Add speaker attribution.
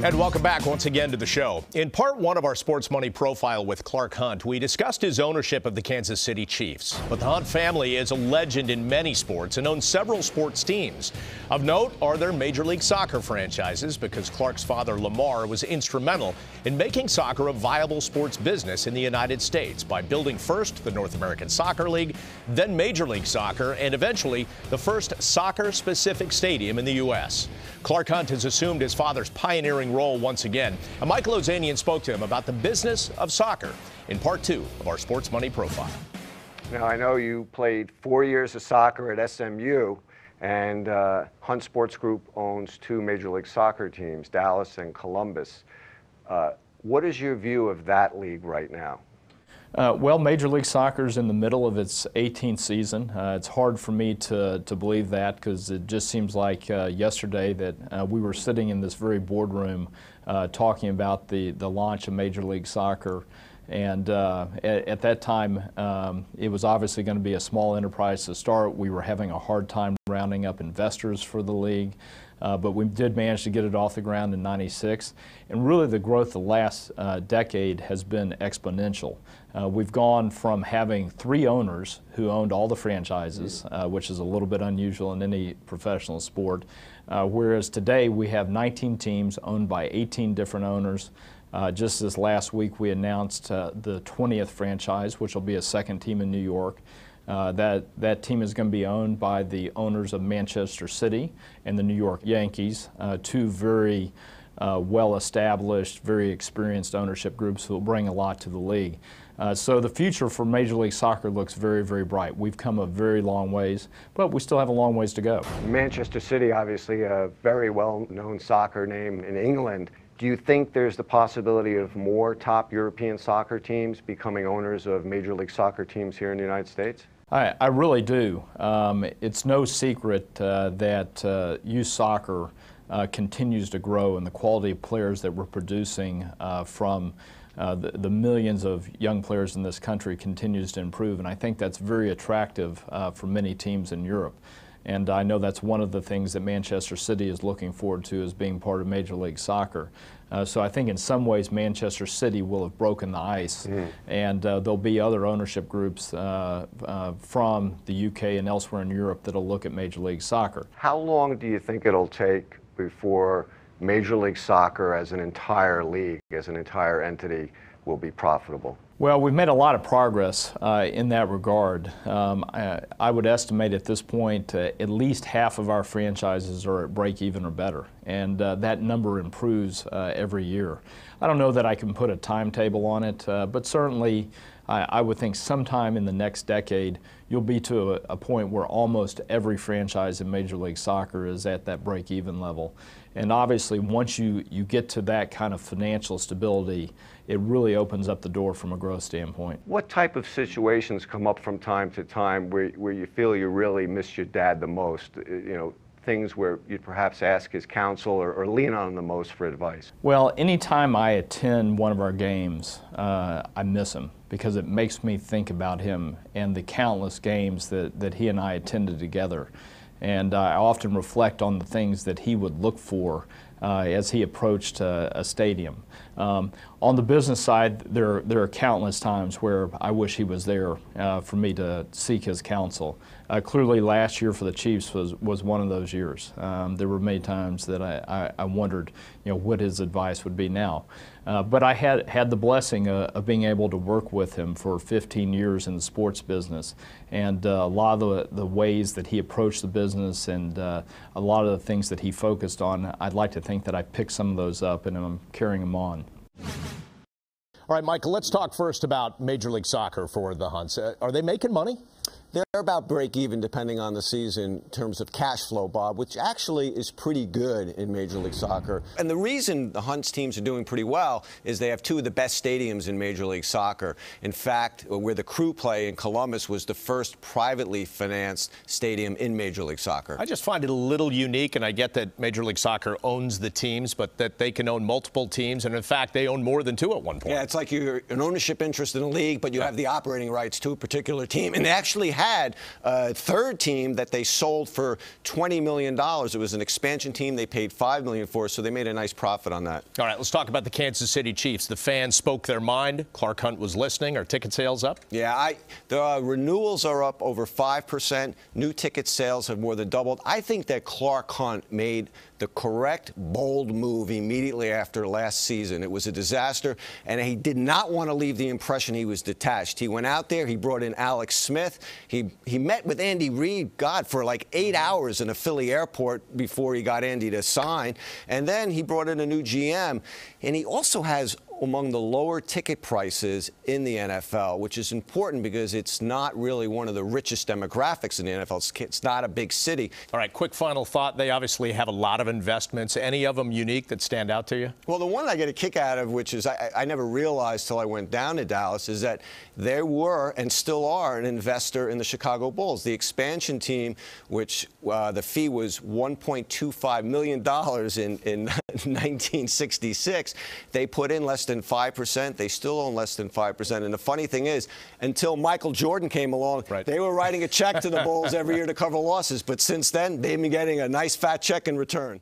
Speaker 1: And welcome back once again to the show. In part one of our Sports Money Profile with Clark Hunt, we discussed his ownership of the Kansas City Chiefs. But the Hunt family is a legend in many sports and owns several sports teams. Of note are their Major League Soccer franchises, because Clark's father, Lamar, was instrumental in making soccer a viable sports business in the United States by building first the North American Soccer League, then Major League Soccer, and eventually the first soccer-specific stadium in the U.S. Clark Hunt has assumed his father's pioneering role once again. And Michael Ozanian spoke to him about the business of soccer in part two of our Sports Money Profile.
Speaker 2: Now, I know you played 4 years of soccer at SMU, and Hunt Sports Group owns two Major League Soccer teams, Dallas and Columbus. What is your view of that league right now?
Speaker 3: Well, Major League Soccer is in the middle of its 18th season. It's hard for me to believe that, because it just seems like yesterday that we were sitting in this very boardroom talking about the launch of Major League Soccer. And at that time, it was obviously going to be a small enterprise to start. We were having a hard time rounding up investors for the league. But we did manage to get it off the ground in '96. And really the growth the last decade has been exponential. We've gone from having 3 owners who owned all the franchises, which is a little bit unusual in any professional sport, whereas today we have 19 teams owned by 18 different owners. Just this last week we announced the 20th franchise, which will be a second team in New York. That team is going to be owned by the owners of Manchester City and the New York Yankees, two very well-established, very experienced ownership groups who will bring a lot to the league. So the future for Major League Soccer looks very, very bright. We've come a very long ways, but we still have a long ways to go.
Speaker 2: Manchester City, obviously a very well-known soccer name in England. Do you think there's the possibility of more top European soccer teams becoming owners of Major League Soccer teams here in the United States?
Speaker 3: I really do. It's no secret that youth soccer continues to grow, and the quality of players that we're producing from the millions of young players in this country continues to improve, and I think that's very attractive for many teams in Europe. And I know that's one of the things that Manchester City is looking forward to, as being part of Major League Soccer. So I think in some ways Manchester City will have broken the ice, and there'll be other ownership groups from the UK and elsewhere in Europe that'll look at Major League Soccer.
Speaker 2: How long do you think it'll take before Major League Soccer as an entire league, as an entire entity, will be profitable?
Speaker 3: Well, we've made a lot of progress in that regard. I would estimate at this point at least half of our franchises are at break even or better, and that number improves every year. I don't know that I can put a timetable on it, but certainly I would think sometime in the next decade you'll be to a point where almost every franchise in Major League Soccer is at that break even level. And obviously once you get to that kind of financial stability, it really opens up the door from a growth standpoint.
Speaker 2: What type of situations come up from time to time where you feel you really miss your dad the most? You know, things where you'd perhaps ask his counsel or lean on him the most for advice?
Speaker 3: Well, anytime I attend one of our games, I miss him, because it makes me think about him and the countless games that he and I attended together. And I often reflect on the things that he would look for as he approached a stadium. On the business side, there are countless times where I wish he was there for me to seek his counsel. Clearly last year for the Chiefs was one of those years. There were many times that I wondered, what his advice would be now. But I had the blessing of being able to work with him for 15 years in the sports business, and a lot of the ways that he approached the business and a lot of the things that he focused on, I'd like to think that I picked some of those up and I'm carrying them on.
Speaker 1: All right, Michael, let's talk first about Major League Soccer for the Hunts. Are they making money?
Speaker 4: They're about break even depending on the season in terms of cash flow, Bob, which actually is pretty good in Major League Soccer. And the reason the Hunts teams are doing pretty well is they have two of the best stadiums in Major League Soccer. In fact, where the Crew play in Columbus was the first privately financed stadium in Major League Soccer.
Speaker 1: I just find it a little unique, and I get that Major League Soccer owns the teams, but that they can own multiple teams, and in fact, they own more than two at one point.
Speaker 4: Yeah, it's like you're an ownership interest in a league, but you have the operating rights to a particular team, and they actually have had a third team that they sold for $20 million. It was an expansion team. They paid $5 million for, so they made a nice profit on that.
Speaker 1: All right, let's talk about the Kansas City Chiefs. The fans spoke their mind. Clark Hunt was listening. Are ticket sales up?
Speaker 4: Yeah, the renewals are up over 5%. New ticket sales have more than doubled. I think that Clark Hunt made the correct, bold move immediately after last season. It was a disaster, and he did not want to leave the impression he was detached. He went out there. He brought in Alex Smith. He met with Andy Reid, for like 8 hours in a Philly airport before he got Andy to sign. And then he brought in a new GM, and he also has among the lower ticket prices in the NFL, which is important because it's not really one of the richest demographics in the NFL. It's not a big city.
Speaker 1: All right, quick final thought. They obviously have a lot of investments. Any of them unique that stand out to you?
Speaker 4: Well, the one I get a kick out of, which is I never realized till I went down to Dallas, is that there were and still are an investor in the Chicago Bulls. The expansion team, which the fee was $1.25 million in 1966, they put in less than 5%. They still own less than 5%. And the funny thing is, until Michael Jordan came along, they were writing a check to the Bulls every year to cover losses. But since then, they've been getting a nice fat check in return.